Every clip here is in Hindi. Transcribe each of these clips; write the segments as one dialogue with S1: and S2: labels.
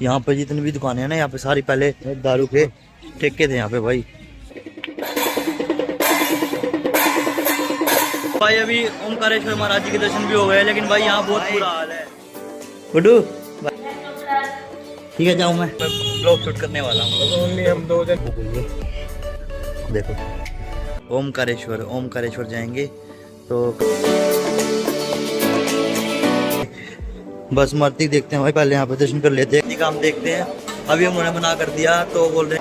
S1: यहाँ पे जितनी भी दुकानें हैं ना, यहाँ पे सारी पहले दारू के ठेके थे यहाँ पे भाई। भाई अभी ओमकारेश्वर महाराज जी के दर्शन भी हो गए, लेकिन भाई यहाँ बहुत बुरा हाल है। गुड्डू ठीक है, जाऊँ मैं ब्लॉग शूट करने वाला हूँ। हम 2 दिन देखो ओमकारेश्वर जाएंगे तो बस मरती देखते हैं भाई, पहले यहाँ पे दर्शन कर लेते हैं, काम देखते हैं। अभी उन्होंने मना कर दिया तो बोल रहे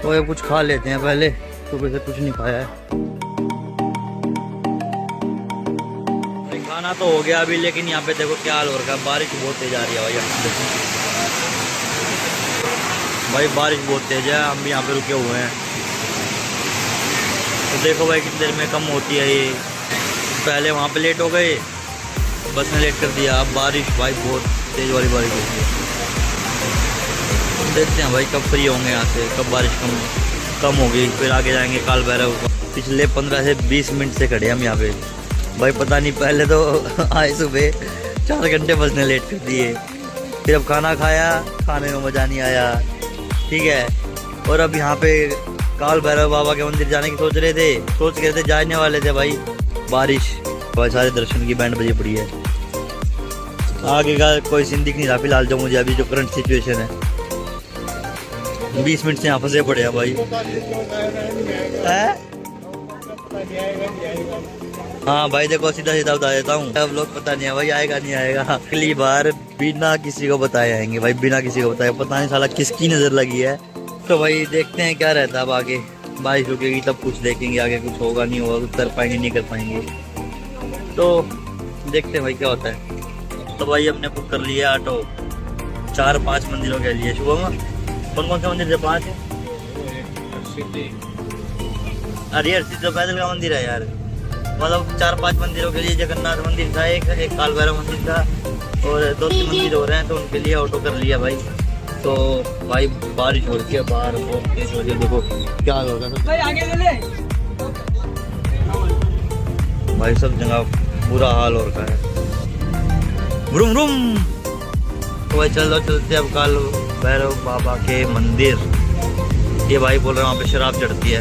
S1: तो ये कुछ खा लेते हैं पहले, सुबह से कुछ नहीं खाया है। खाना तो हो गया अभी, लेकिन यहाँ पे देखो क्या हाल हो रहा है, बारिश बहुत तेज आ रही है भाई बारिश बहुत तेज है। हम भी यहाँ पे रुके हुए हैं तो देखो भाई कितनी देर में कम होती है ये। पहले वहाँ पे लेट हो गए, बस ने लेट कर दिया, अब बारिश भाई बहुत तेज वाली बारिश होती है। देखते हैं भाई कब फ्री होंगे यहाँ से, कब बारिश कम होगी, फिर आगे जाएंगे काल भैरव। पिछले 15 से 20 मिनट से खड़े हम यहाँ पे भाई, पता नहीं पहले तो आए सुबह 4 घंटे बस ने लेट कर दिए, फिर अब खाना खाया, खाने में मज़ा नहीं आया, ठीक है। और अब यहाँ पे काल भैरव बाबा के मंदिर जाने की सोच रहे थे, जाने वाले थे भाई, बारिश भाई सारे दर्शन की बैंड बजी पड़ी है। आगे का कोई सीन दिख नहीं रहा फिलहाल, जो मुझे अभी जो करंट सिचुएशन है। 20 मिनट से यहाँ फंसे पड़े हैं भाई। हाँ भाई देखो सीधा बता देता हूँ, अब लोग पता नहीं है भाई आएगा नहीं आएगा। अगली बार बिना किसी को बताए आएंगे भाई, बिना किसी को बताए, पता नहीं साला किसकी नज़र लगी है। तो भाई देखते हैं क्या रहता है अब आगे, बारिश रुकेगी तब कुछ देखेंगे, आगे कुछ होगा नहीं होगा, कर पाएंगे नहीं कर पाएंगे, तो देखते हैं भाई क्या होता है। तो भाई हमने बुक कर लिया ऑटो 4-5 मंदिरों के लिए। शुभम कौन से मंदिर थे? 5 अरे हर्षित तो पैदल का मंदिर है यार, मतलब 4-5 मंदिरों के लिए। जगन्नाथ मंदिर था एक काल भैरव मंदिर था, और 2-3 मंदिर हो रहे हैं, तो उनके लिए ऑटो कर लिया भाई। तो भाई बारिश हो रही है बाहर, बहुत तेज हो रही है, देखो क्या हाल होगा भाई, आगे ले भाई, सब जगह बुरा हाल हो रखा है। रूम तो भाई चलते अब काल भैरव बाबा के मंदिर। ये भाई बोल रहे हैं वहाँ पे शराब चढ़ती है,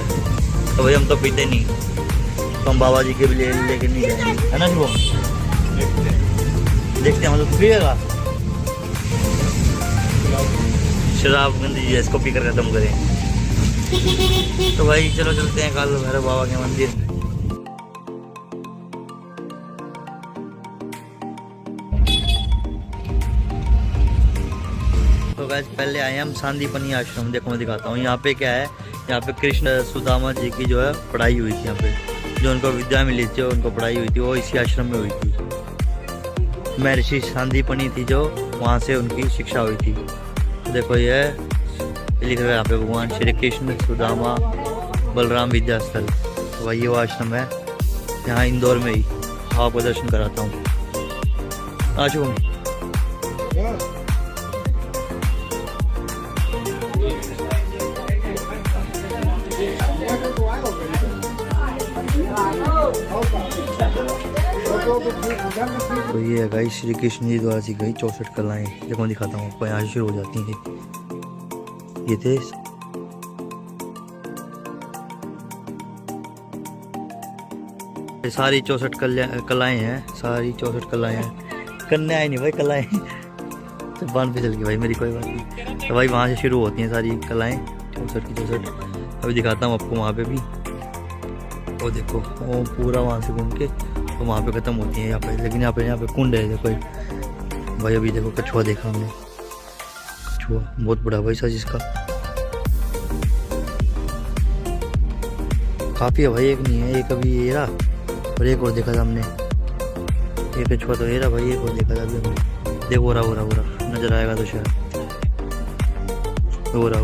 S1: तो भाई हम तो पीते नहीं, तो हम बाबा जी के भी लेके नहीं जाएंगे, है ना शुभम? देखते हैं मतलब पिएगा शराब गंदी जी, इसको पी कर खत्म करें। तो भाई चलो चलते हैं काल भैरव बाबा के मंदिर। तो गाइस पहले आए हम सांदीपनी आश्रम, देखो मैं दिखाता हूँ। यहाँ पे क्या है, यहाँ पे कृष्ण सुदामा जी की जो है पढ़ाई हुई थी, यहाँ पे जो उनको विद्या मिली थी, उनको पढ़ाई हुई थी, वो इसी आश्रम में हुई थी। महर्षि सांदीपनी थी जो, वहाँ से उनकी शिक्षा हुई थी। देखो ये लिख रहा है यहाँ पे, भगवान श्री कृष्ण सुदामा बलराम विद्यास्थल, वही वो आश्रम है यहाँ इंदौर में ही। आपको दर्शन कराता हूँ, आशु। तो ये है गाइस श्री कृष्ण जी द्वारा सिखाई 64 कलाएं, देखो मैं दिखाता हूँ आपको, यहाँ से शुरू हो जाती हैं। ये थे सारी 64 कलाएं हैं, सारी 64 कलाएं हैं, करने आए नहीं भाई कलाएं तो बांध पे चल गई भाई मेरी, कोई बात नहीं। तो भाई वहाँ से शुरू होती हैं सारी कलाएं 64 की 64। अभी दिखाता हूँ आपको वहाँ पे भी, वो देखो वो पूरा वहाँ से घूम के तो वहाँ पे ख़त्म होती है यहाँ पे। लेकिन यहाँ पे कुंड है देखो भाई। अभी देखो कछुआ देखा हमने, कछुआ बहुत बड़ा भाई साइज इसका, काफ़ी है भाई, एक नहीं है, एक अभी ये रहा और एक और देखा था हमने, एक कछुआ तो ये रहा भाई, एक और देखा था अभी हमने। देखो हो रहा नज़र आएगा तो शायद, हो रहा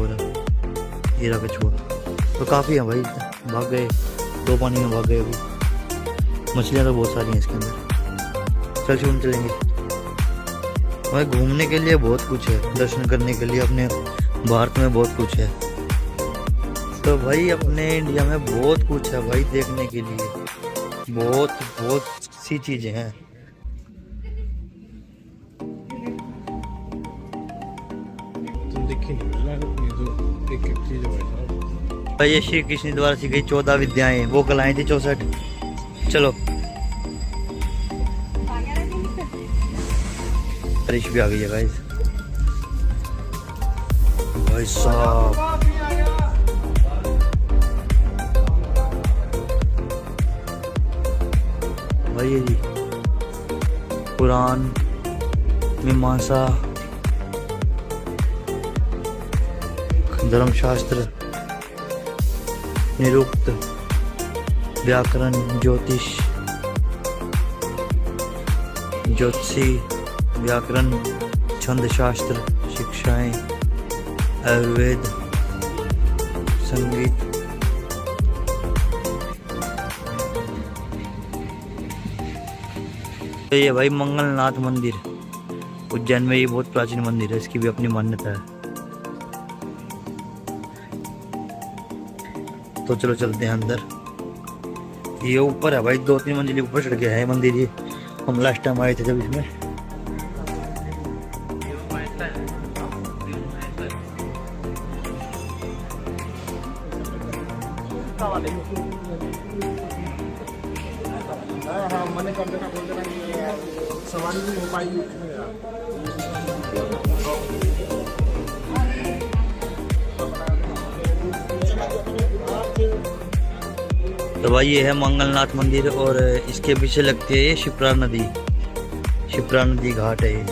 S1: ये रहा कछुआ। तो काफ़ी है भाई, भाग गए, 2 पानी में भाग गए अभी। मछलियाँ तो बहुत सारी हैं इसके अंदर। चल शुरू चलेंगे भाई, घूमने के लिए बहुत कुछ है, दर्शन करने के लिए अपने भारत में बहुत कुछ है। तो भाई अपने इंडिया में बहुत कुछ है भाई देखने के लिए, बहुत बहुत सी चीजें हैं।
S2: तुम देखे नहीं ये जो एक एक चीज है भाई।
S1: भाई ये श्री कृष्ण द्वारा सीखी 14 विद्याएं, वो कलाएं थी 64। चलो बारिश भी आ गई है गाइस। भाई साहब भाई ये जी कुरान, मीमांसा, धर्मशास्त्र, निरुक्त, व्याकरण, ज्योतिष, ज्योतिषी, व्याकरण, छंद शास्त्र, शिक्षाएं, आयुर्वेद, संगीत, तो ये भाई मंगलनाथ मंदिर उज्जैन में, ये बहुत प्राचीन मंदिर है, इसकी भी अपनी मान्यता है। तो चलो चलते हैं अंदर। ये ऊपर है भाई, 2-3 मंजिल ऊपर चढ़ गया है मंदिर। ये हम लास्ट टाइम आए थे जब इसमें।
S2: हाँ मैंने कर देना, बोल देना सवारी नहीं हो पाएगी।
S1: तो भाई ये है मंगलनाथ मंदिर और इसके पीछे लगती है ये शिप्रा नदी। शिप्रा नदी घाट है ये।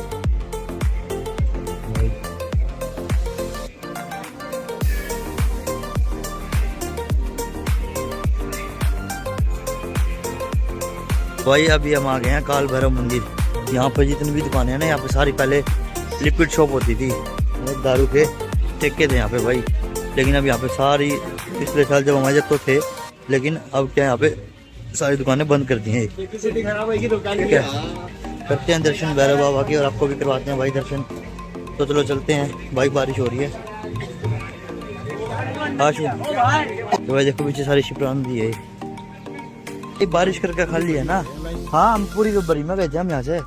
S1: भाई अभी हम आ गए हैं काल भैरव मंदिर। यहाँ पे जितनी भी दुकानें हैं ना, यहाँ पे सारी पहले लिक्विड शॉप होती थी, दारू के ठेके थे यहाँ पे भाई। लेकिन अब यहाँ पे सारी, पिछले साल जब हमारे जब तो थे, लेकिन अब क्या यहाँ पे सारी दुकानें बंद कर दी हैं। ठीक है, करते हैं दर्शन भैरव बाबा के और आपको भी करवाते हैं भाई दर्शन। तो चलो चलते हैं भाई, बारिश हो रही है। आशु तो भाई देखो पीछे सारी शिप्रा नदी है। ये बारिश करके खाली है ना। हाँ हम पूरी बरी में गए थे, हम यहाँ से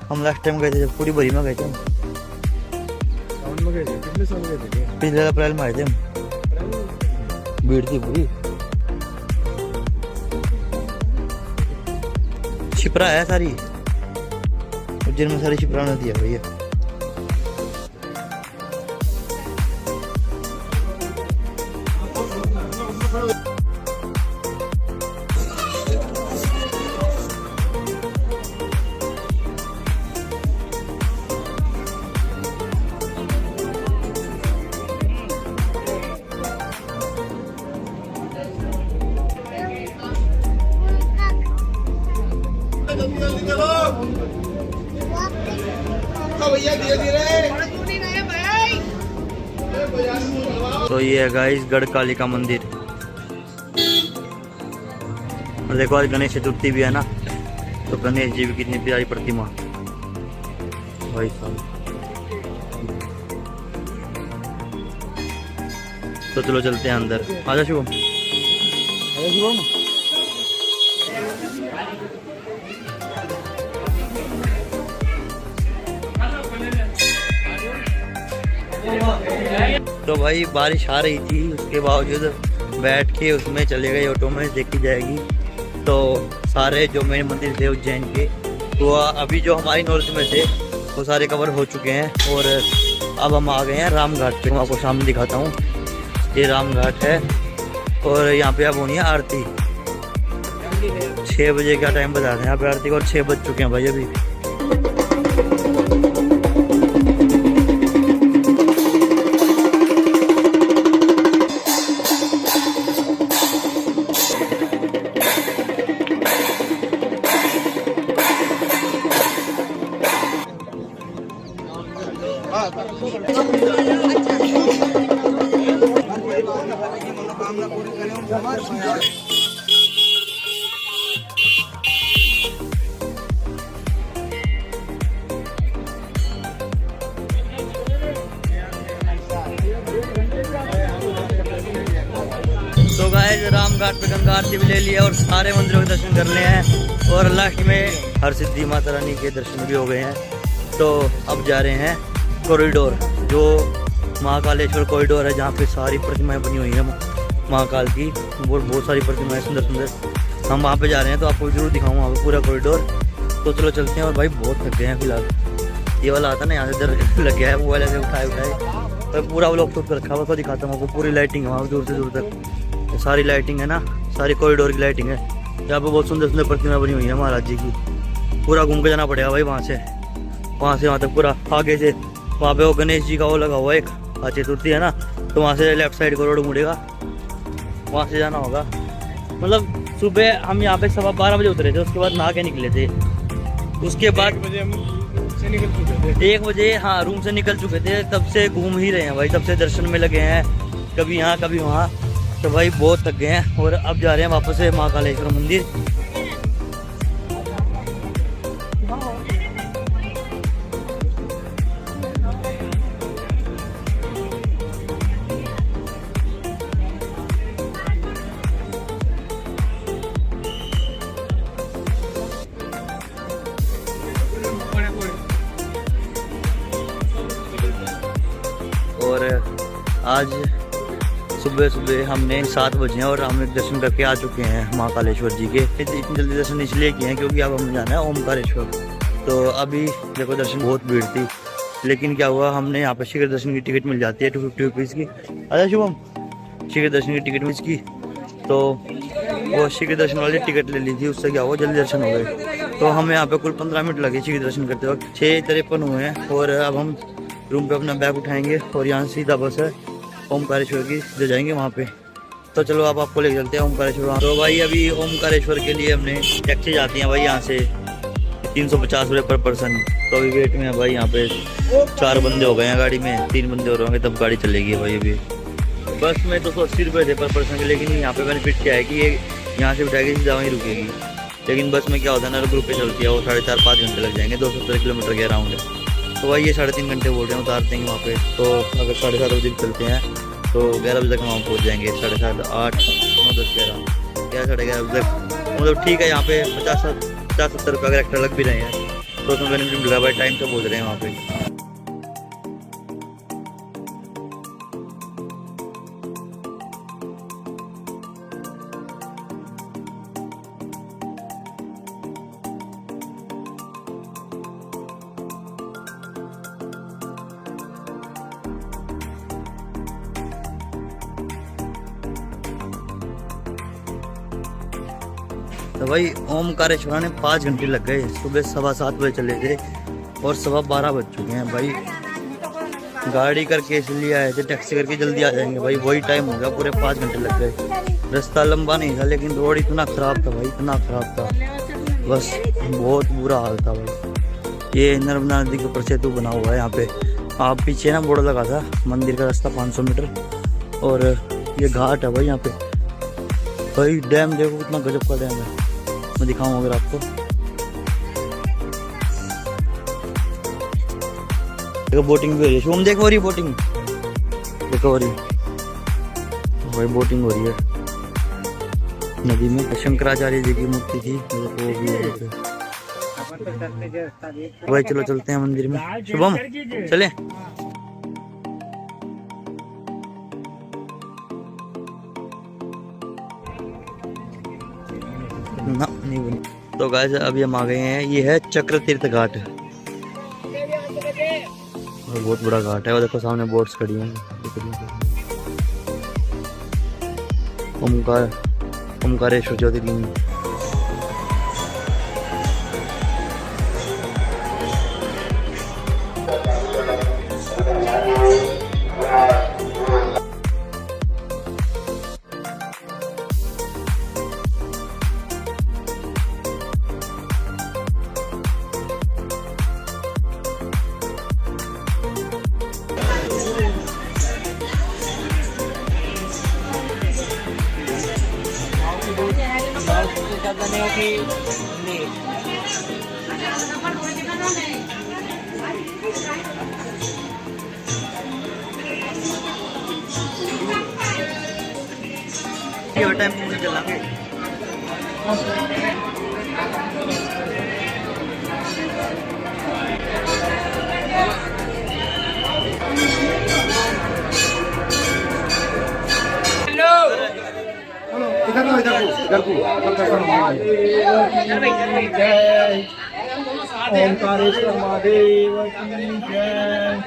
S1: हम लास्ट टाइम गए थे जब पूरी बरी में गए थे हम। पिछले अप्रैल में आए थे हम, भीड़ थी पूरी। शिप्रा है सारी उज्जैन में, सारी शिप्रा नदी है भैया। तो ये है गाइस गढ़ कालिका मंदिर। और देखो आज गणेश चतुर्थी भी है ना, तो गणेश जी भी कितनी प्यारी प्रतिमा भाई साहब। तो चलो चलते हैं अंदर। आजा शुभम, आजा शुभम। तो भाई बारिश आ रही थी, उसके बावजूद बैठ के उसमें चले गए ऑटो में, देखी जाएगी। तो सारे जो मेन मंदिर थे उज्जैन के, तो अभी जो हमारी नॉर्थ में थे वो सारे कवर हो चुके हैं। और अब हम आ गए हैं रामघाट पे। मैं आपको सामने दिखाता हूँ, ये रामघाट है और यहाँ पे अब होनी है आरती। 6 बजे का टाइम बता रहे हैं यहाँ पे आरती का, और 6 बज चुके हैं भाई अभी। घाट पे गंगा आरती भी ले लिया और सारे मंदिरों के दर्शन कर लिए हैं और लास्ट में हर सिद्धि माता रानी के दर्शन भी हो गए हैं। तो अब जा रहे हैं कॉरिडोर, जो महाकालेश्वर कॉरिडोर है, जहाँ पे सारी प्रतिमाएं बनी हुई हैं महाकाल की, वो बहुत सारी प्रतिमाएं सुंदर सुंदर। हम वहाँ पे जा रहे हैं तो आपको जरूर दिखाऊँ वहाँ पे पूरा कॉरिडोर। तो चलो चलते हैं। और भाई बहुत थक गए हैं फिलहाल, ये वाला आता ना यहाँ से दर्द लग गया है, वो वाले से उठाए तो पूरा वो लोग शूट कर रखा हुआ। तो दिखाता हूँ आपको, पूरी लाइटिंग है वहाँ दूर से दूर तक, सारी लाइटिंग है ना, सारी कॉरिडोर की लाइटिंग है। यहाँ पे बहुत सुंदर सुंदर प्रतिमा बनी हुई है महाराज जी की। पूरा घूम के जाना पड़ेगा भाई वहाँ से वहाँ तक पूरा आगे से। वहाँ पे वो गणेश जी का वो लगा हुआ है, एक अक्षय तृतीय है ना, तो वहाँ से लेफ्ट साइड को रोड मुड़ेगा, वहाँ से जाना होगा। मतलब सुबह हम यहाँ पे 12:15 बजे उतरे थे, उसके बाद नहा के निकले थे। उसके बाद
S2: 1 बजे हम से निकल चुके थे।
S1: 1 बजे हाँ रूम से निकल चुके थे। तब से घूम ही रहे हैं भाई, तब से दर्शन में लगे हैं, कभी यहाँ कभी वहाँ। तो भाई बहुत थक गए हैं और अब जा रहे हैं वापस से महाकालेश्वर मंदिर। और आज सुबह सुबह हमने 7 बजे और हम एक दर्शन करके आ चुके हैं महाकालेश्वर जी के। इतनी जल्दी दर्शन इसलिए किए हैं क्योंकि अब हमें जाना है ओमकारेश्वर। तो अभी देखो दर्शन बहुत भीड़ थी, लेकिन क्या हुआ, हमने यहाँ पर शीघ्र दर्शन की टिकट मिल जाती है 250 रुपीज़ की। अच्छा शुभम, शीघ्र दर्शन की टिकट मिल की, तो वो शीघ्र दर्शन वाली टिकट ले ली थी, उससे क्या हुआ जल्दी दर्शन हो गए। तो हमें यहाँ पे कुल 15 मिनट लगे शीघ्र दर्शन करते वक्त। 6:53 हुए हैं और अब हम रूम पे अपना बैग उठाएंगे और यहाँ सीधा बस है ओमकारेश्वर की, जो जाएंगे वहाँ पे। तो चलो अब आपको ले चलते हैं ओमकारेश्वर। तो भाई अभी ओमकारेश्वर के लिए हमने टैक्सी जाती हैं भाई यहाँ से 350 रुपये पर पर्सन। तो अभी वेट में है भाई, यहाँ पे 4 बंदे हो गए हैं गाड़ी में, 3 बंदे हो रहे होंगे तब गाड़ी चलेगी भाई। अभी बस में 280 रुपये थे पर पर्सन के, लेकिन यहाँ पे बेनिफिट क्या है कि ये यहाँ से उठाएगी सीधा वहीं रुकेगी। लेकिन बस में क्या होता है ना, रुक पे चलती है, वो 4.5-5 घंटे लग जाएंगे, 270 किलोमीटर के अराउंड है। तो भाई ये 3.5 घंटे बोल रहे हैं, उतार देंगे वहाँ पे। तो अगर 7:30 बजे चलते हैं तो 11 बजे तक वहाँ पहुँच जाएंगे, 7:30, 8, 9, 10, 11, 11, 11:30 तक। मतलब ठीक है, यहाँ पे 50-70 रुपये अगर एक्स्ट्रा लग भी रहे हैं तो उसमें बेनिफिट मिल रहा है भाई, टाइम से पहुँच रहे हैं वहाँ पे। तो भाई ओमकारेश्वर ने 5 घंटे लग गए, सुबह 7:15 बजे चले थे और 12:15 बज चुके हैं भाई। गाड़ी करके इसलिए आए थे, टैक्सी करके जल्दी आ जाएंगे भाई, वही टाइम हो गया, पूरे 5 घंटे लग गए। रास्ता लंबा नहीं था लेकिन रोड इतना ख़राब था भाई, इतना ख़राब था, बस बहुत बुरा हाल था भाई। ये नर्मदा नदी के ऊपर सेतु बना हुआ है यहाँ पे, आप पीछे ना बोर्ड लगा था मंदिर का रास्ता 500 मीटर, और ये घाट है भाई यहाँ पे। भाई डैम देखो कितना गजब का डैम है, मैं दिखाऊँ अगर आपको। देखो बोटिंग भी हो रही है, शुभम देखो हो रही है बोटिंग, देखो हो रही है भाई, बोटिंग हो रही है नदी में। शंकराचार्य जी की मूर्ति थी वो भी है भाई। चलो चलते हैं मंदिर में, शुभम चले। ना नहीं बनी। तो गाइस अभी हम आ गए हैं, ये है चक्र तीर्थ घाट, और बहुत बड़ा घाट है, और देखो सामने बोट्स खड़ी हैं। ओमकारेश्वर ज्योतिर्लिंग। ये टेम्पो से चलांगे।
S2: ओंकारेश्वर महादेव की जय।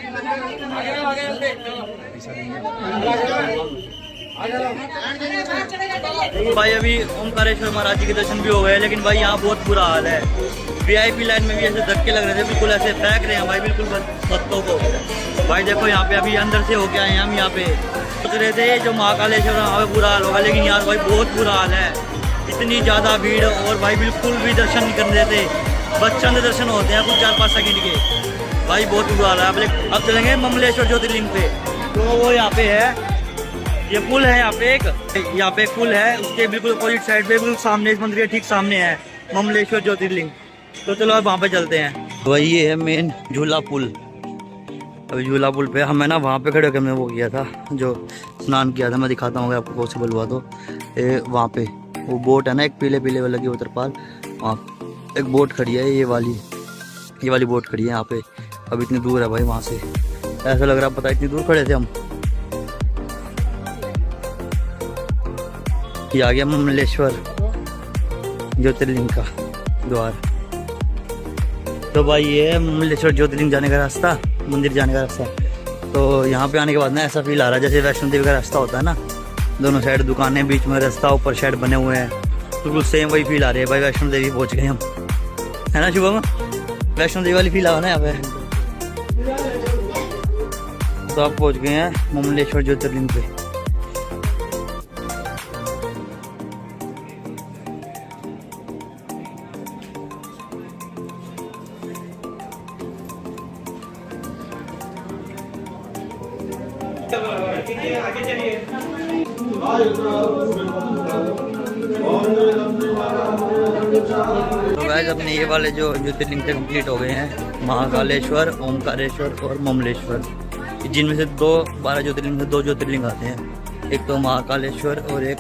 S1: भाई अभी ओंकारेश्वर महाराज जी के दर्शन भी हो गए, लेकिन भाई यहाँ बहुत बुरा हाल है। वीआईपी लाइन में भी ऐसे धक्के लग रहे थे, बिल्कुल ऐसे फेंक रहे हैं भाई, बिल्कुल भक्तों को। भाई देखो यहाँ पे अभी अंदर से होके आए हैं हम। यहाँ पे सोच रहे थे जो महाकालेश्वर वहाँ पे बुरा हाल होगा, लेकिन यार भाई बहुत बुरा हाल है। इतनी ज़्यादा भीड़, और भाई बिल्कुल भी दर्शन नहीं करने देते, बस चंद दर्शन होते हैं कुछ 4-5 सेकंड के। भाई बहुत बुरा हाल है। अब चलेंगे ममलेश्वर ज्योतिर्लिंग पे। तो वो यहाँ पे है, ये पुल है यहाँ पे यहाँ पे एक पुल है, उसके बिल्कुल अपोजिट साइड पे बिल्कुल सामने, इस मंदिर के ठीक सामने है ममलेश्वर ज्योतिर्लिंग। तो चलो अब वहाँ पे चलते हैं। वही ये है मेन झूला पुल। अभी झूला पुल पे हमें ना वहाँ पे खड़े होकर हमने वो किया था, जो स्नान किया था। मैं दिखाता हूँ आपको पॉसिबल हुआ तो। वहाँ पे वो बोट है ना, एक पीले पीले वाला की तरपाल, वहाँ एक बोट खड़ी है, ये वाली बोट खड़ी है यहाँ पे। अब इतनी दूर है भाई वहाँ से, ऐसा लग रहा पता इतनी दूर खड़े थे हम। ये आ गया ममलेश्वर ज्योतिर्लिंग का द्वार। तो भाई ये है ममलेश्वर ज्योतिर्लिंग जाने का रास्ता, मंदिर जाने का रास्ता। तो यहाँ पे आने के बाद ना ऐसा फील आ रहा है जैसे वैष्णो देवी का रास्ता होता है ना, दोनों साइड दुकानें, बीच में रास्ता, ऊपर शेड बने हुए हैं, बिल्कुल सेम वही फील आ रही है भाई। वैष्णो देवी पहुँच गए हम, है ना शुभम? वैष्णो देवी वाली फील आ रहा है ना यहाँ पे। तो आप पहुँच गए हैं ममलेश्वर ज्योतिर्लिंग पे। तो गाइस अपने ये वाले जो ज्योतिर्लिंग से कंप्लीट हो गए हैं, महाकालेश्वर, ओमकारेश्वर और ममलेश्वर। जिनमें से 12 ज्योतिर्लिंग से 2 ज्योतिर्लिंग आते हैं, एक तो महाकालेश्वर और एक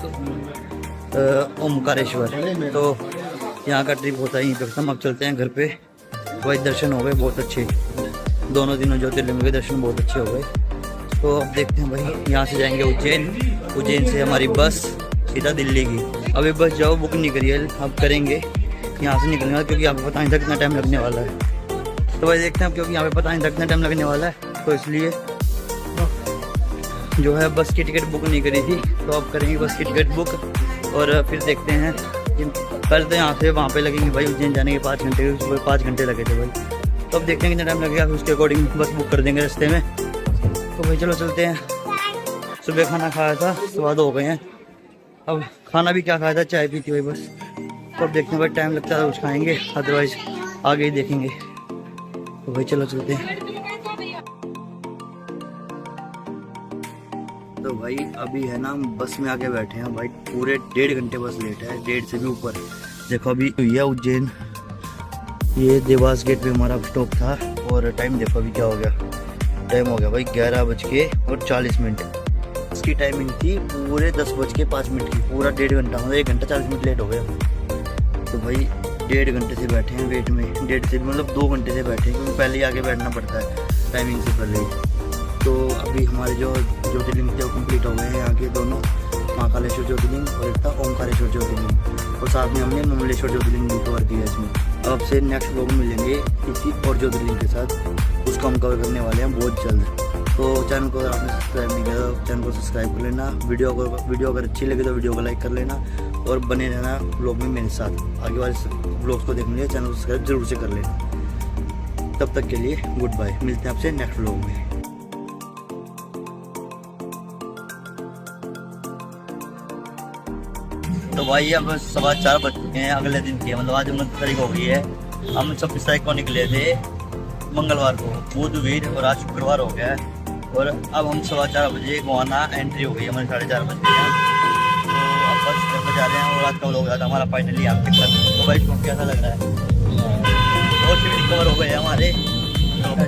S1: ओमकारेश्वर। तो यहाँ का ट्रिप होता है यहीं पे खत्म। अब चलते हैं घर पे। भाई दर्शन हो गए बहुत अच्छे, दोनों दिनों के दर्शन बहुत अच्छे हो गए। तो अब देखते हैं भाई, यहाँ से जाएंगे उज्जैन से हमारी बस सीधा दिल्ली की। अभी बस जाओ बुक नहीं करिए, अब करेंगे। यहाँ से निकलने वाला, क्योंकि यहाँ पे पता नहीं था कितना टाइम लगने वाला है। तो भाई देखते हैं, क्योंकि यहाँ पे पता नहीं था कितना टाइम लगने वाला है, तो इसलिए जो है बस की टिकट बुक नहीं करी थी। तो अब करेंगे बस की टिकट बुक, और फिर देखते हैं। पहले तो यहाँ से वहाँ पे लगेंगे भाई उज्जैन जाने के 5 घंटे, 5 घंटे लगे थे भाई। तो अब देखते हैं कितना टाइम लगेगा, उसके अकॉर्डिंग बस बुक कर देंगे रास्ते में। तो भाई चलो चलते हैं। सुबह खाना खाया था, स्वाद हो गए हैं। अब खाना भी क्या खाया था, चाय पी थी भाई बस। तो अब देखते हैं भाई, टाइम लगता है तो कुछ खाएंगे, अदरवाइज आगे ही देखेंगे। तो भाई चलो चलते हैं। तो भाई अभी है ना, बस में आके बैठे हैं भाई, पूरे 1.5 घंटे बस लेट है, 1.5 से भी ऊपर। देखो अभी ये उज्जैन, ये देवास गेट पे हमारा स्टॉप था, और टाइम देखो अभी क्या हो गया। टाइम हो गया भाई 11:40। इसकी टाइमिंग थी पूरे 10:05 की, पूरा 1.5 घंटा, मतलब 1 घंटा 40 मिनट लेट हो गया। तो भाई 1.5 घंटे से बैठे हैं वेट में, 1.5 से मतलब 2 घंटे से बैठे हैं, क्योंकि पहले ही आगे बैठना पड़ता है टाइमिंग से पहले ही। तो अभी हमारे जो ज्योतिर्लिंग थे वो कम्प्लीट हो गए हैं, यहाँ के दोनों, महाकालेश्वर ज्योतिर्लिंग और एक था ओमकारेश्वर ज्योतिर्लिंग, और साथ में हमने ममलेश्वर ज्योतिर्लिंग भी कवर किया इसमें। अब से नेक्स्ट व्लॉग में मिलेंगे किसी और ज्योतिर्लिंग के साथ, उसको हम कवर करने वाले हैं बहुत जल्द। तो चैनल को अगर आपने सब्सक्राइब नहीं किया तो चैनल को सब्सक्राइब कर लेना। वीडियो अगर अच्छी लगे तो वीडियो को लाइक कर लेना, और बने रहना व्लॉग में मेरे साथ। आगे वाले व्लॉग्स को देखने के लिए चैनल को सब्सक्राइब जरूर से कर लेना। तब तक के लिए गुड बाय, मिलते हैं आपसे नेक्स्ट व्लॉग में। तो भाई अब 4:15 बज चुके हैं, अगले दिन की, मतलब आज 29 तारीख हो गई है। हम 26 तारीख को निकले थे मंगलवार को, बुधवीर, और आज शुक्रवार हो गया है। और अब हम 4:15 बजे गोवाना एंट्री हो गई हमारे, 4:30 बज गए हैं। तो अब बस जा रहे हैं, और आज का व्लॉग था हमारा फाइनली यहाँ पे खत्म। तो भाई इसको कैसा लग रहा है, बहुत सी कवर हो गए हमारे।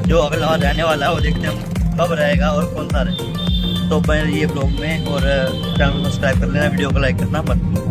S1: जो अगला रहने वाला है वो देखते हैं हम कब रहेगा और कौन सा रहेगा। तो बने रहिए ब्लॉग में और चैनल को सब्सक्राइब कर लेना, वीडियो को लाइक करना मत भूलना।